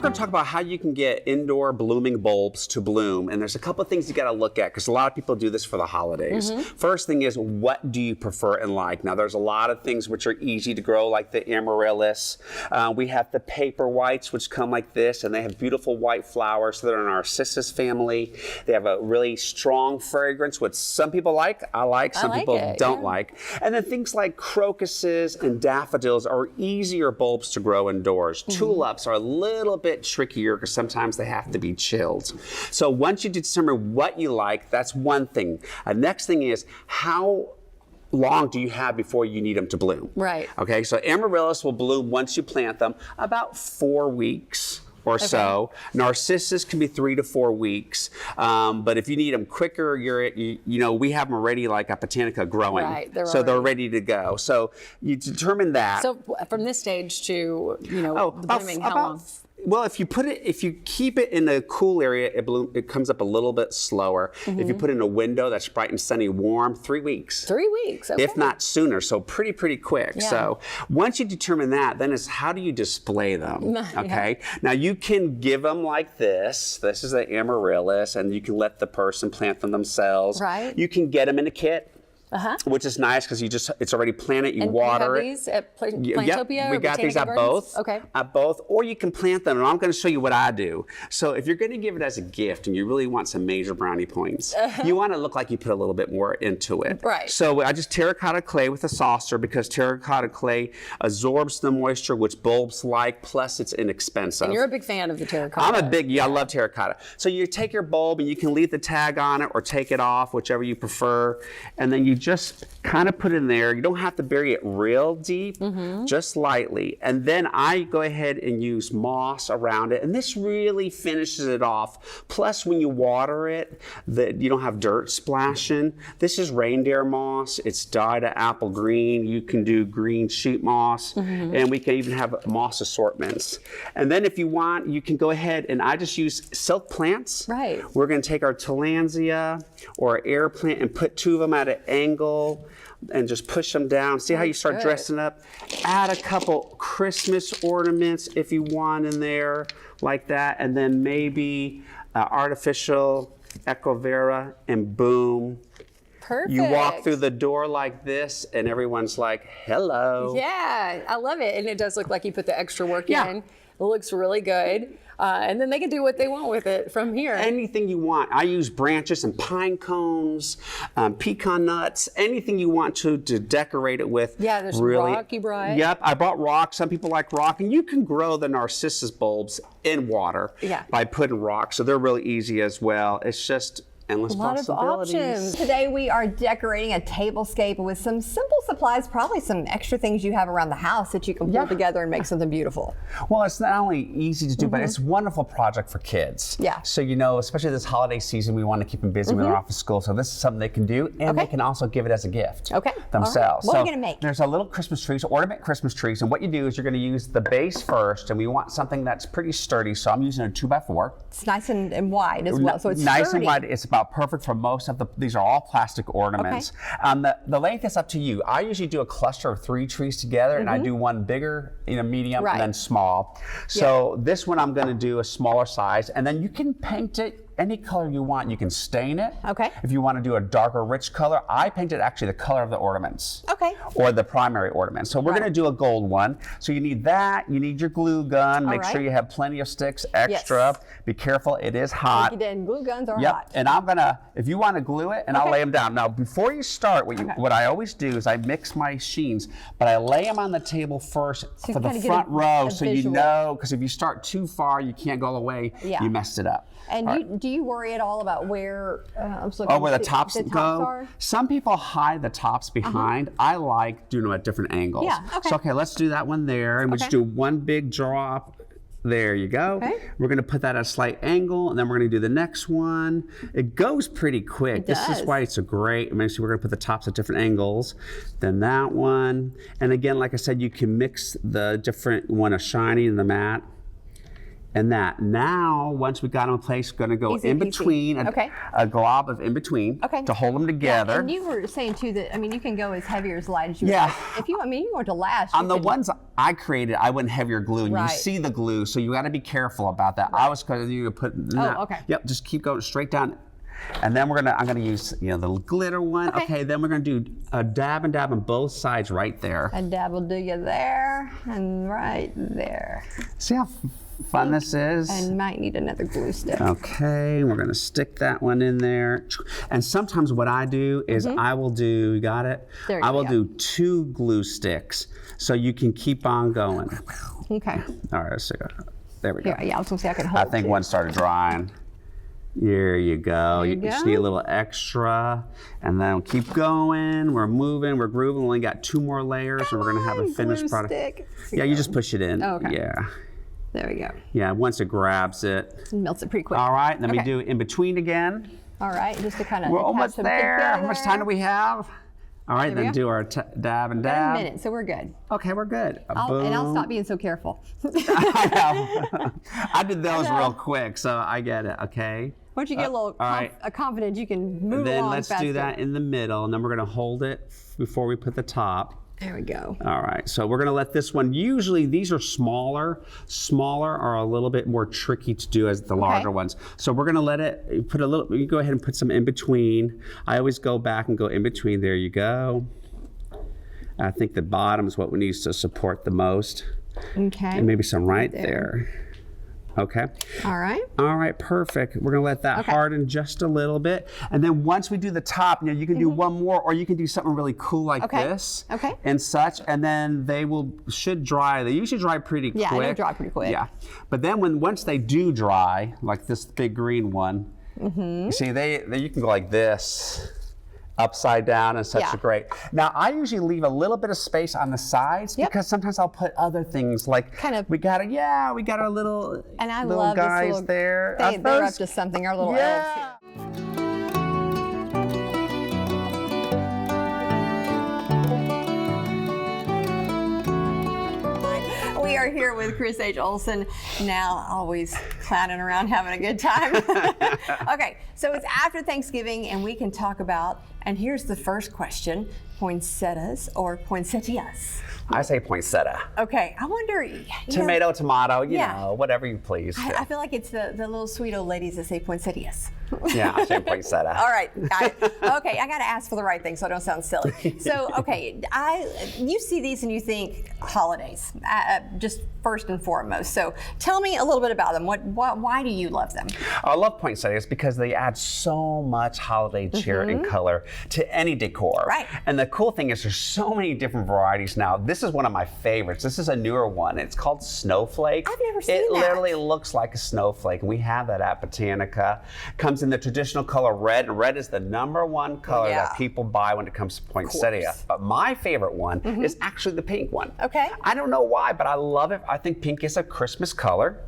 going to talk about how you can get indoor blooming bulbs to bloom. And there's a couple of things you got to look at because a lot of people do this for the holidays. First thing is, what do you prefer and like? Now, there's a lot of things which are easy to grow, like the amaryllis. We have the paper whites, which come like this, and they have beautiful white flowers. So they're in our narcissus family. They have a really strong fragrance, which some people like. I like. Some people don't like. And then things like crocuses and daffodils are easier bulbs to grow indoors. Tulips are a little bit trickier because sometimes they have to be chilled. So once you determine what you like, that's one thing. Next thing is, how long do you have before you need them to bloom? Right. Okay, so amaryllis will bloom once you plant them, about 4 weeks or so. Narcissus can be 3 to 4 weeks. But if you need them quicker, you know, we have them already like a Botanica growing. Right, they're ready to go. So you determine that. So from this stage to, you know, blooming, how long? Well, if you keep it in a cool area, it comes up a little bit slower. If you put it in a window that's bright and sunny, warm, 3 weeks. 3 weeks, okay. If not sooner, so pretty quick. Yeah. So once you determine that, then it's how do you display them, okay? Now you can give them like this. This is the amaryllis, and you can let the person plant them themselves. Right. You can get them in a kit. Which is nice because it's already planted, you water it. These at Plantopia? We got these at both. Okay. At both, or you can plant them, and I'm going to show you what I do. So if you're going to give it as a gift and you really want some major brownie points, you want to look like you put a little bit more into it. Right. So I just terracotta clay with a saucer because terracotta clay absorbs the moisture, which bulbs like, plus it's inexpensive. And you're a big fan of the terracotta. I love terracotta. So you take your bulb and you can leave the tag on it or take it off, whichever you prefer, and then you just kind of put it in there. You don't have to bury it real deep, just lightly. And then I go ahead and use moss around it, and this really finishes it off. Plus, when you water it, you don't have dirt splashing. This is reindeer moss. It's dyed a apple green. You can do green sheet moss, and we can even have moss assortments. And then if you want, you can go ahead, and I just use silk plants. Right. We're going to take our tillandsia or air plant and put 2 of them at an angle and just push them down. See how you start dressing up? Add a couple Christmas ornaments if you want in there like that, and then maybe artificial aloe vera, and boom. Perfect. You walk through the door like this and everyone's like, hello. Yeah, I love it. And it does look like you put the extra work in. It looks really good. And then they can do what they want with it from here. Anything you want. I use branches and pine cones, pecan nuts, anything you want to decorate it with. Yeah, there's rock you brought. Yep, I brought rock. Some people like rock. And you can grow the narcissus bulbs in water by putting rock. So they're really easy as well. It's just endless possibilities. A lot of options. Today we are decorating a tablescape with some simple supplies, probably some extra things you have around the house that you can pull together and make something beautiful. Well, it's not only easy to do, but it's a wonderful project for kids. Yeah. So, you know, especially this holiday season, we want to keep them busy when they're off of school. So this is something they can do, and they can also give it as a gift themselves. What are we going to make? There's a little Christmas tree, so ornament Christmas trees, and what you do is you're going to use the base first, and we want something that's pretty sturdy, so I'm using a 2x4. It's nice and wide as well, so it's nice sturdy. And wide. It's about perfect for most of these are all plastic ornaments. The length is up to you. I usually do a cluster of 3 trees together, and I do one bigger, medium, and then small. So this one I'm going to do a smaller size, and then you can paint it any color you want. You can stain it. Okay. If you want to do a darker, rich color, I painted actually the color of the ornaments. Okay. Or the primary ornaments. So we're going to do a gold one. So you need that. You need your glue gun. Make sure you have plenty of sticks extra. Be careful. It is hot. Glue guns are hot. And I'm gonna, if you want to glue it, and I'll lay them down. Now, before you start, what I always do is I mix my sheens, but I lay them on the table first for the front row, so you know, because if you start too far, you can't go all the way. You messed it up. And do you worry at all about where where the tops go? Are? Some people hide the tops behind. I like doing them at different angles. Yeah, okay. So, let's do that one there. And we'll just do one big drop. There you go. Okay. We're going to put that at a slight angle, and then we're going to do the next one. It goes pretty quick. This is why it's so great. We're going to put the tops at different angles. Then that one. And again, like I said, you can mix the different one, a shiny and the matte. and that. Now, once we got them in place, we're going to go Easy in peasy. between, a glob of in between to hold them together. Yeah, and you were saying too that, I mean, you can go as heavy or as light as you Yeah. like. If you, I mean, you want to last. On the ones I created, I went heavier glue, and you Right. see the glue, so you got to be careful about that. I was going to put. okay. Yep, just keep going straight down. And then I'm gonna use, the glitter one. Okay, then we're gonna do a dab and dab on both sides right there. A dab will do you there and right there. See how fun this is? And might need another glue stick. Okay, we're gonna stick that one in there. And sometimes what I do is I will do, you got it? There I you will go. do 2 glue sticks so you can keep on going. Okay. All right, so there we go. Here, yeah, I was gonna say I could hold I think two. one started drying. There you go. you Just go. need a little extra. And then we'll keep going. We're moving, we're grooving. We only got 2 more layers and we're gonna have a finished glue product. stick. Yeah, you just push it in. Oh, okay. Yeah. There we go. Yeah, once it grabs it. It melts it pretty quick. All right, then we Okay. do in between again. All right, just to kind of. We're almost there. How much time do we have? All right, There we then go. do our dab and Got dab. a minute, so we're good. Okay, we're good. And I'll Boom. stop being so careful. I know. I did those I know. real quick, so I get it, okay? Once you get a little all right. confident, you can move Then along let's faster. do that in the middle, and then we're gonna hold it before we put the top. There we go. All right, so we're gonna let this one, usually these are smaller. Smaller are a little bit more tricky to do as the larger ones. So we're gonna let it, put a little, you go ahead and put some in between. I always go back and go in between, there you go. I think the bottom is what we need to support the most. Okay. And maybe some right there. Okay. All right. All right, perfect. We're gonna let that harden just a little bit. And then once we do the top, you can do one more, or you can do something really cool like this. Okay. And such, and then they should dry. They usually dry pretty quick. Yeah, they dry pretty quick. Yeah. But then once they do dry, like this big green one, you see, you can go like this. Upside down and such Yeah. a great. Now I usually leave a little bit of space on the sides because sometimes I'll put other things like Kind of- we got our little And I little love guys this little, there. They're up Those- to something. Our little yeah. elves here. We are here with Chris H. Olsen, now always clowning around having a good time. Okay, so it's after Thanksgiving and we can talk about, and here's the first question, poinsettias or poinsettias? I say poinsettia. Okay, I wonder, Tomato, tomato, you Yeah. know, whatever you please. I feel like it's the little sweet old ladies that say poinsettias. Yeah, I say poinsettia. All right, got it. Okay, I got to ask for the right thing so I don't sound silly. So, okay, you see these and you think holidays, just first and foremost. So, tell me a little bit about them. Why do you love them? I love poinsettias because they add so much holiday cheer and color to any decor. Right. And the cool thing is there's so many different varieties now. This is one of my favorites. This is a newer one. It's called Snowflake. I've never seen It that. literally looks like a snowflake. We have that at Botanica. Comes in the traditional color red, and red is the #1 color Yeah. that people buy when it comes to poinsettia. But my favorite one is actually the pink one. Okay. I don't know why, but I love it. I think pink is a Christmas color,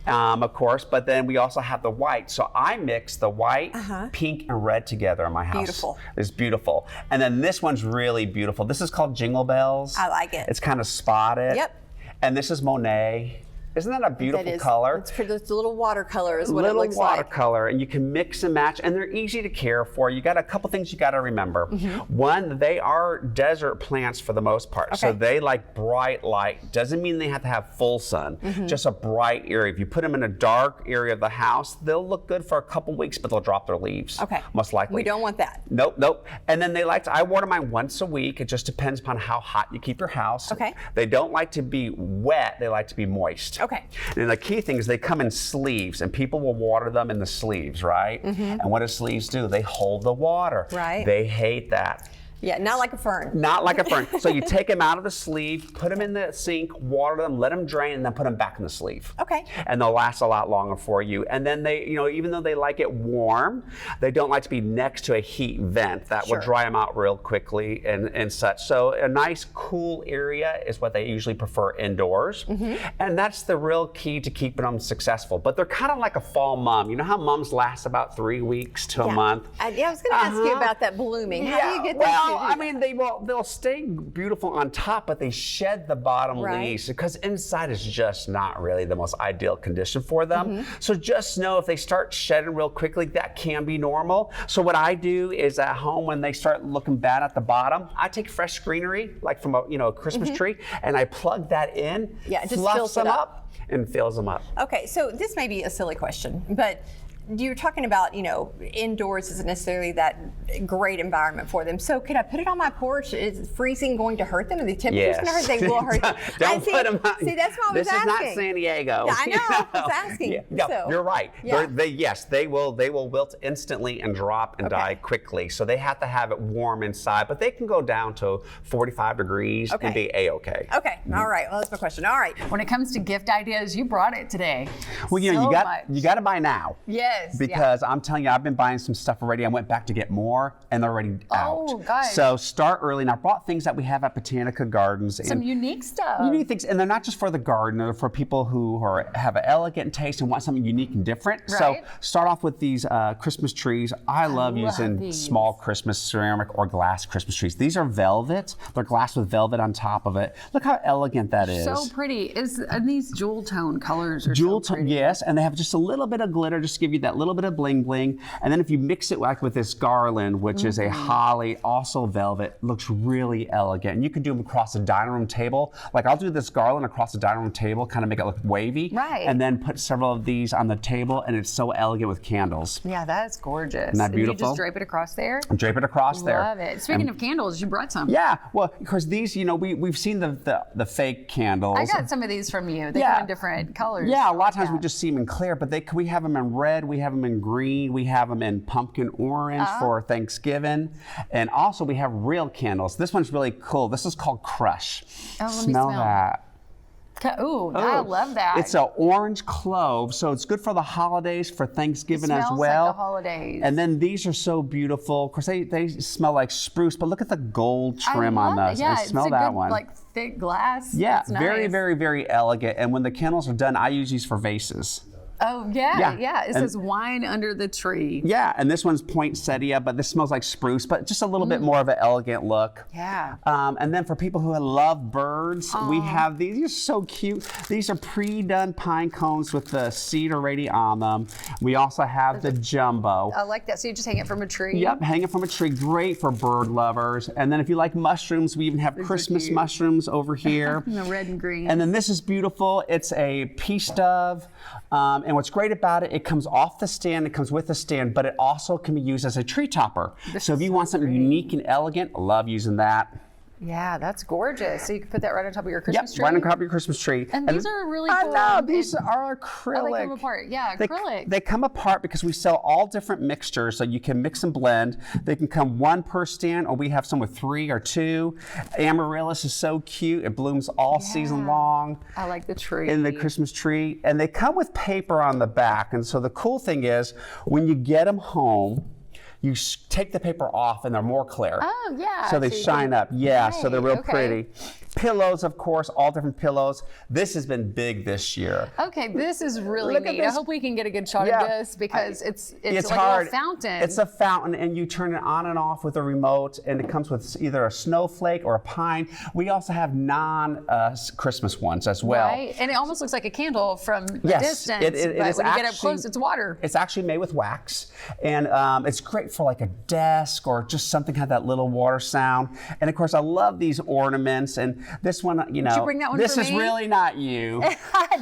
of course, but then we also have the white. So I mix the white, pink, and red together in my house. Beautiful. It's beautiful. And then this one's really beautiful. This is called Jingle Bells. I like it. It's kind of spotted. Yep. And this is Monet. Isn't that a beautiful That is, color? It's pretty, it's a little watercolor is what Little it looks like. watercolor, and you can mix and match, and they're easy to care for. You got a couple things you got to remember. One, they are desert plants for the most part, so Okay. they like bright light. Doesn't mean they have to have full sun, just a bright area. If you put them in a dark area of the house, they'll look good for a couple weeks, but they'll drop their leaves. Okay. Most likely. We don't want that. Nope, nope. And then I water mine once a week. It just depends upon how hot you keep your house. Okay. They don't like to be wet, they like to be moist. Okay. And the key thing is they come in sleeves, and people will water them in the sleeves, right? And what do sleeves do? They hold the water. Right. They hate that. Yeah, not like a fern. Not like a fern. So you take them out of the sleeve, put them in the sink, water them, let them drain, and then put them back in the sleeve. Okay. And they'll last a lot longer for you. And then they, even though they like it warm, they don't like to be next to a heat vent. That will Sure. dry them out real quickly and such. So a nice cool area is what they usually prefer indoors. And that's the real key to keeping them successful. But they're kind of like a fall mum. You know how mums last about 3 weeks to a month? I was going to ask you about that blooming. How do you get well, them Well, I mean, they'll stay beautiful on top, but they shed the bottom leaves because inside is just not really the most ideal condition for them. So just know if they start shedding real quickly, that can be normal. So what I do is at home when they start looking bad at the bottom, I take fresh greenery, like from a Christmas tree, and I plug that in, Yeah, it just fluffs fills them it up and fills them up. Okay, so this may be a silly question, but you're talking about, indoors isn't necessarily that great environment for them. So could I put it on my porch? Is freezing going to hurt them? Are the temperatures going to hurt? They will hurt them. Don't put them on. See, that's what I was asking. This is not San Diego. Yeah, I know. I was asking. Yeah, you're right. Yeah. They will wilt instantly and drop and die quickly. So they have to have it warm inside, but they can go down to 45 degrees and be a-okay. Okay. All right. Well, that's my question. All right. When it comes to gift ideas, you brought it today. Well, you got to buy now. Yes. Because I'm telling you, I've been buying some stuff already. I went back to get more, and they're already out. Oh, guys. So start early. And I brought things that we have at Botanica Gardens. Some unique stuff. Unique things, and they're not just for the garden. They're for people who have an elegant taste and want something unique and different. Right. So start off with these Christmas trees. I love using these. small Christmas ceramic or glass Christmas trees. These are velvet. They're glass with velvet on top of it. Look how elegant that is. So pretty. And these jewel tone colors are Jewel so tone, pretty. yes, and they have just a little bit of glitter, just to give you that little bit of bling bling. And then if you mix it like with this garland, which is a holly, also velvet, looks really elegant. And you can do them across the dining room table. Like I'll do this garland across the dining room table, kind of make it look wavy. Right. And then put several of these on the table, and it's so elegant with candles. Yeah, that's gorgeous. Isn't that And you beautiful? just drape it across there? And drape it across there. Love it. Speaking of candles, you brought some. Yeah, well, because these, we've seen the fake candles. I got some of these from you. They come in different colors. Yeah, a lot of times we just see them in clear, but we have them in red, we have them in green, we have them in pumpkin orange for Thanksgiving, and also we have real candles. This one's really cool. This is called Crush. Oh, let me smell that. Ooh, I love that. It's an orange clove, so it's good for the holidays, for Thanksgiving as smells well. like the holidays. And then these are so beautiful. Of course, they smell like spruce, but look at the gold trim on those. Yeah, and smell it's a that good, one. like thick glass. Yeah, It's very, nice. very, very elegant. And when the candles are done, I use these for vases. Oh, yeah. It And- says wine under the tree. Yeah, and this one's poinsettia, but this smells like spruce, but just a little bit more of an elegant look. Yeah. And then for people who love birds, we have these. These are so cute. These are pre-done pine cones with the seed already on them. We also have the jumbo. I like that. So you just hang it from a tree? Yep, hang it from a tree. Great for bird lovers. And then if you like mushrooms, we even have Christmas cute. mushrooms over here. The red and green. And then this is beautiful. It's a peace dove. And what's great about it, it comes off the stand, it comes with the stand, but it also can be used as a tree topper. So if you want something unique and elegant, love using that. Yeah, that's gorgeous. So you can put that right on top of your Christmas tree? Right on top of your Christmas tree. And these are really cool. I know, these are acrylic. Oh, they come apart. Yeah, acrylic. They come apart because we sell all different mixtures, so you can mix and blend. They can come one per stand, or we have some with 3 or 2. Amaryllis is so cute. It blooms all season long. I like the tree. In the Christmas tree. And they come with paper on the back. And so the cool thing is, when you get them home, you take the paper off and they're more clear. Oh, yeah. So they shine up. Yeah, so they're real okay. pretty. Pillows, of course, all different pillows. This has been big this year. Okay, this is really Look at neat. I this. hope we can get a good shot Yeah. of this because it's like hard. a little fountain. It's a fountain, and you turn it on and off with a remote, and it comes with either a snowflake or a pine. We also have non-Christmas ones as well. Right, and it almost looks like a candle from a Yes, distance, it but is when you get up actually- close, it's water. It's actually made with wax, and it's great for like a desk or just something that had that little water sound. And of course, I love these ornaments, and this one, you know, bring that one this for is me? really not you.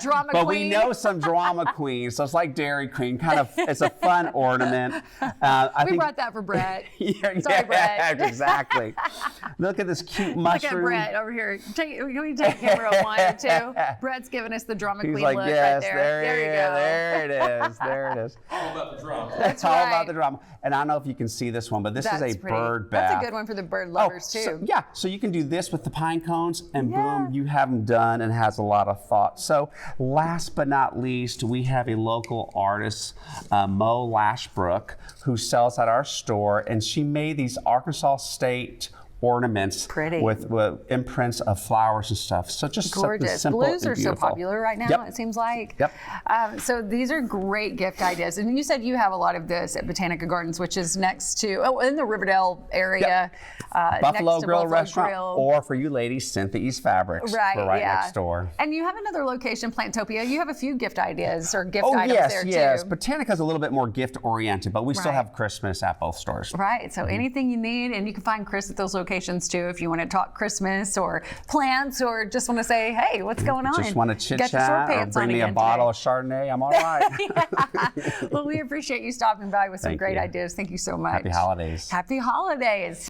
Drama But queen. we know some drama queens, so it's like Dairy Queen, kind of. It's a fun ornament. I We think, brought that for Brett. yeah, Sorry, Brett. exactly. Look at this cute Look at mushroom. Brett over here. Can we take camera 1 or 2? Brett's giving us the drama He's queen like, look yes, right there. there you go. There it is. There it is. All about the drama. It's all about right. the drama. And I don't know if you can see this one, but this That's is a pretty. bird bath. That's a good one for the bird lovers too. So, yeah, so you can do this with the pine cones, and Yeah. boom, you have them done, and it has a lot of thought. So last but not least, we have a local artist, Mo Lashbrook, who sells at our store, and she made these Arkansas State ornaments Pretty. with imprints of flowers and stuff. So just something Gorgeous. simple Blues and are so beautiful. popular right now, Yep. it seems like. Yep. So these are great gift ideas. And you said you have a lot of this at Botanica Gardens, which is next to, in the Riverdale area. Buffalo next to Grill Buffalo Restaurant, Grill. or for you ladies, Cynthia Fabrics. Right, We're right yeah. next door. And you have another location, Plantopia. You have a few gift ideas or gift Oh, items yes, there yes. too. Botanica's a little bit more gift-oriented, but we still Right. have Christmas at both stores. Right, so anything you need, and you can find Chris at those locations too if you want to talk Christmas or plants or just want to say, hey, what's going on? Just want to Get your short chit-chat or pants bring on me a again bottle today. of Chardonnay, I'm all right. Well, we appreciate you stopping by with some Thank great you. ideas. Thank you so much. Happy holidays. Happy holidays.